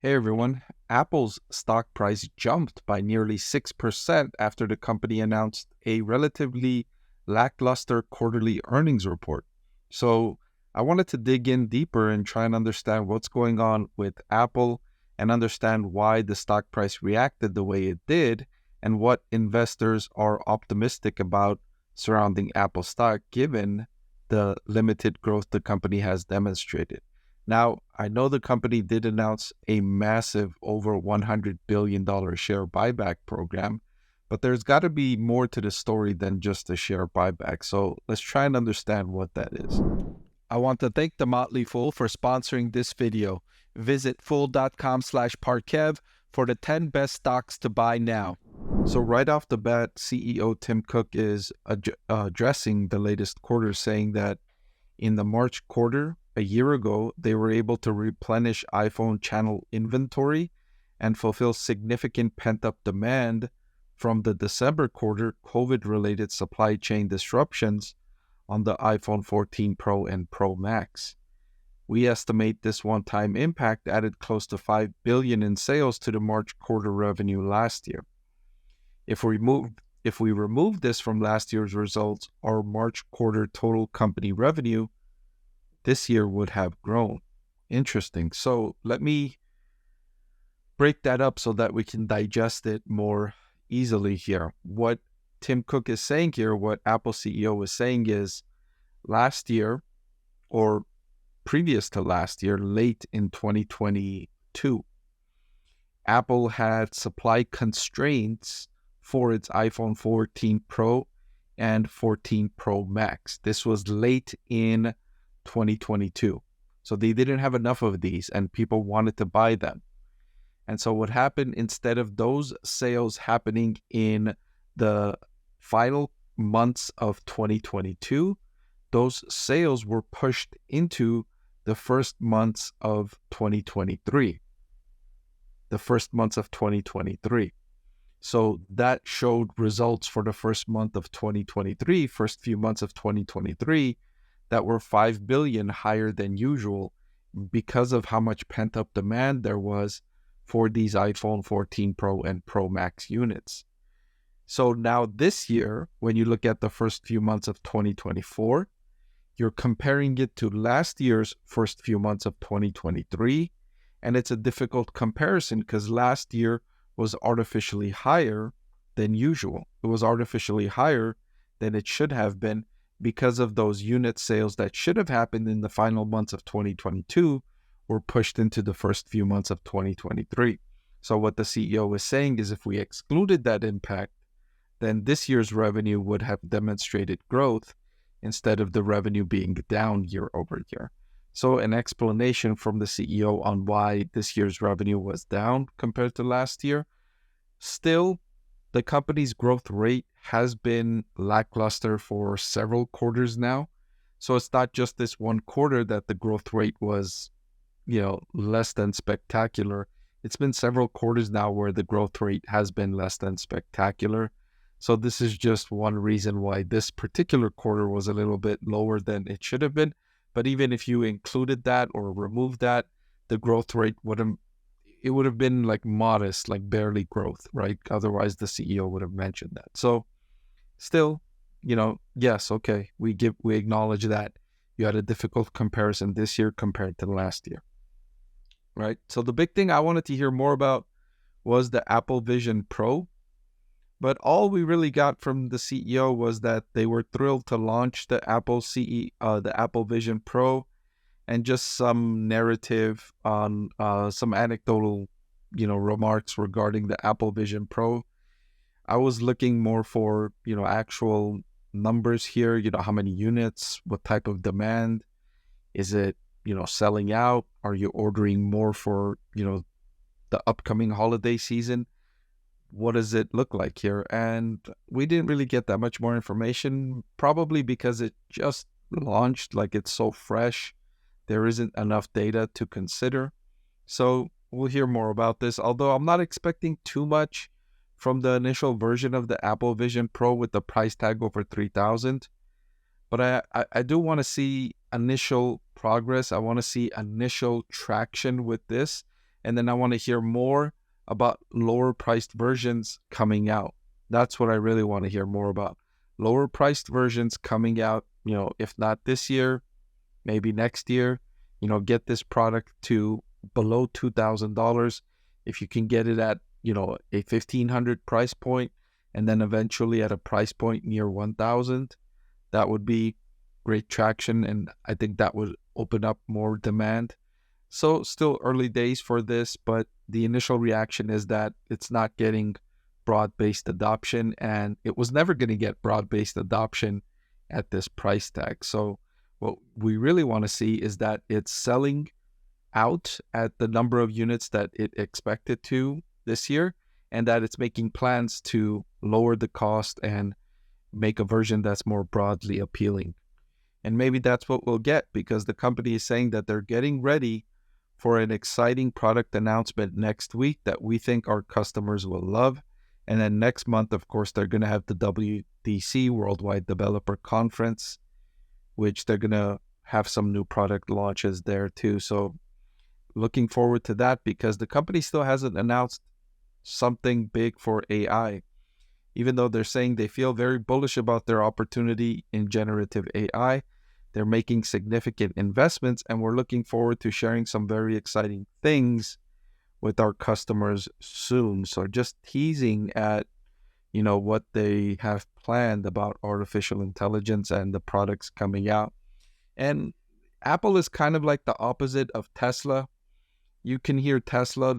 Hey everyone, Apple's stock price jumped by nearly 6% after the company announced a relatively lackluster quarterly earnings report. So, I wanted to dig in deeper and try and understand what's going on with Apple and understand why the stock price reacted the way it did and what investors are optimistic about surrounding Apple stock given the limited growth the company has demonstrated. Now, I know the company did announce a massive over $100 billion share buyback program, but there's got to be more to the story than just a share buyback. So let's try and understand what that is. I want to thank the Motley Fool for sponsoring this video. Visit fool.com/Parkev for the 10 best stocks to buy now. So right off the bat, CEO Tim Cook is addressing the latest quarter, saying that in the March quarter, a year ago, they were able to replenish iPhone channel inventory and fulfill significant pent-up demand from the December quarter COVID-related supply chain disruptions on the iPhone 14 Pro and Pro Max. We estimate this one-time impact added close to $5 billion in sales to the March quarter revenue last year. If we remove this from last year's results, our March quarter total company revenue this year would have grown. Interesting. So let me break that up so that we can digest it more easily here. What Tim Cook is saying here, what Apple CEO is saying is last year or previous to last year, late in 2022, Apple had supply constraints for its iPhone 14 Pro and 14 Pro Max. This was late in 2022. So they didn't have enough of these and people wanted to buy them. And so what happened, instead of those sales happening in the final months of 2022, those sales were pushed into the first months of 2023. The first months of 2023. So that showed results for the first month of 2023, first few months of 2023, that were $5 billion higher than usual because of how much pent-up demand there was for these iPhone 14 Pro and Pro Max units. So now this year, when you look at the first few months of 2024, you're comparing it to last year's first few months of 2023, and it's a difficult comparison because last year was artificially higher than usual. It was artificially higher than it should have been because of those unit sales that should have happened in the final months of 2022 were pushed into the first few months of 2023. So what the CEO is saying is if we excluded that impact, then this year's revenue would have demonstrated growth instead of the revenue being down year over year. So an explanation from the CEO on why this year's revenue was down compared to last year. Still, the company's growth rate has been lackluster for several quarters now. So it's not just this one quarter that the growth rate was, less than spectacular. It's been several quarters now where the growth rate has been less than spectacular. So this is just one reason why this particular quarter was a little bit lower than it should have been. But even if you included that or removed that, the growth rate would have been like modest, like barely growth, right? Otherwise, the CEO would have mentioned that. So still, yes, okay, we acknowledge that you had a difficult comparison this year compared to last year, right? So the big thing I wanted to hear more about was the Apple Vision Pro. But all we really got from the CEO was that they were thrilled to launch the Apple Vision Pro, and just some narrative on some anecdotal, remarks regarding the Apple Vision Pro. I was looking more for, actual numbers here. How many units? What type of demand? Is it, selling out? Are you ordering more for, the upcoming holiday season? What does it look like here? And we didn't really get that much more information, probably because it just launched, like it's so fresh. There isn't enough data to consider. So we'll hear more about this, although I'm not expecting too much from the initial version of the Apple Vision Pro with the price tag over $3,000. But I do want to see initial progress. I want to see initial traction with this. And then I want to hear more about lower priced versions coming out. That's what I really want to hear more about. Lower priced versions coming out, if not this year, maybe next year, get this product to below $2,000. If you can get it at, a $1,500 price point, and then eventually at a price point near 1,000, that would be great traction. And I think that would open up more demand. So still early days for this, but the initial reaction is that it's not getting broad-based adoption, and it was never going to get broad-based adoption at this price tag. So what we really want to see is that it's selling out at the number of units that it expected to this year, and that it's making plans to lower the cost and make a version that's more broadly appealing. And maybe that's what we'll get, because the company is saying that they're getting ready for an exciting product announcement next week that we think our customers will love. And then next month, of course, they're going to have the WDC, Worldwide Developer Conference, which they're going to have some new product launches there too. So looking forward to that, because the company still hasn't announced something big for AI, even though they're saying they feel very bullish about their opportunity in generative AI. They're making significant investments, and we're looking forward to sharing some very exciting things with our customers soon. So just teasing at, what they have planned about artificial intelligence and the products coming out. And Apple is kind of like the opposite of Tesla. You can hear Tesla,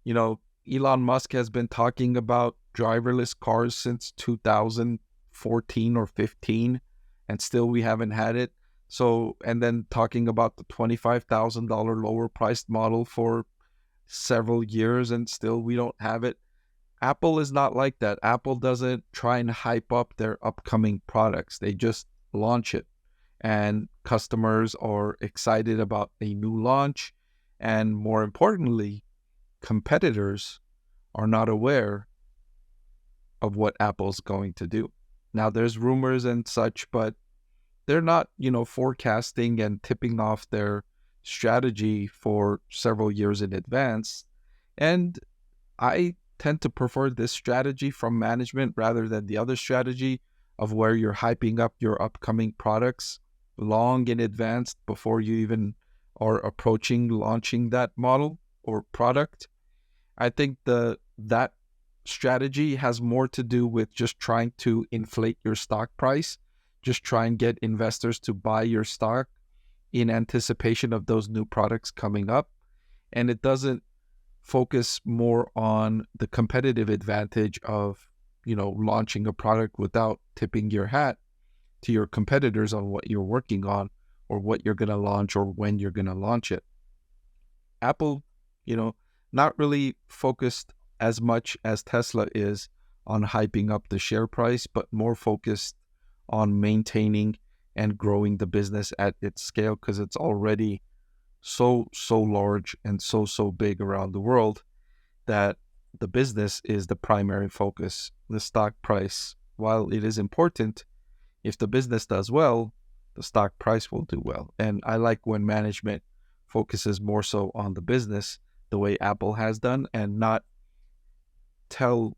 Elon Musk has been talking about driverless cars since 2014 or 15, and still we haven't had it. So, and then talking about the $25,000 lower priced model for several years, and still we don't have it. Apple is not like that. Apple doesn't try and hype up their upcoming products. They just launch it, and customers are excited about a new launch. And more importantly, competitors are not aware of what Apple's going to do. Now, there's rumors and such, but they're not, forecasting and tipping off their strategy for several years in advance. And I tend to prefer this strategy from management rather than the other strategy of where you're hyping up your upcoming products long in advance before you even are approaching launching that model or product. I think that strategy has more to do with just trying to inflate your stock price, just try and get investors to buy your stock in anticipation of those new products coming up. And it doesn't focus more on the competitive advantage of, launching a product without tipping your hat to your competitors on what you're working on or what you're going to launch or when you're going to launch it. Apple, not really focused as much as Tesla is on hyping up the share price, but more focused on maintaining and growing the business at its scale, because it's already so large and so big around the world that the business is the primary focus. The stock price, while it is important, if the business does well, the stock price will do well. And I like when management focuses more so on the business, the way Apple has done, and not tell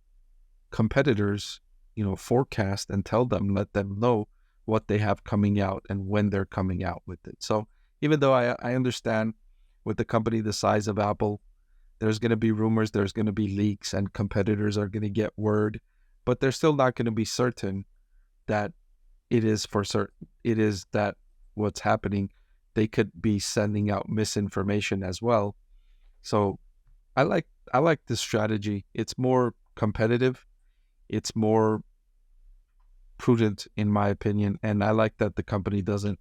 competitors, forecast and let them know what they have coming out and when they're coming out with it. So even though I understand with the company the size of Apple, there's going to be rumors, there's going to be leaks, and competitors are going to get word, but they're still not going to be certain that it is for certain. It is that what's happening. They could be sending out misinformation as well. So I like this strategy. It's more competitive. It's more prudent, in my opinion. And I like that the company doesn't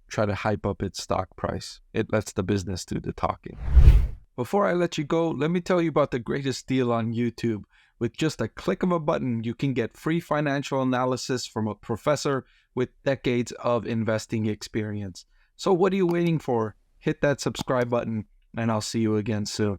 try to hype up its stock price. It lets the business do the talking. Before I let you go, let me tell you about the greatest deal on YouTube. With just a click of a button, you can get free financial analysis from a professor with decades of investing experience. So what are you waiting for? Hit that subscribe button, and I'll see you again soon.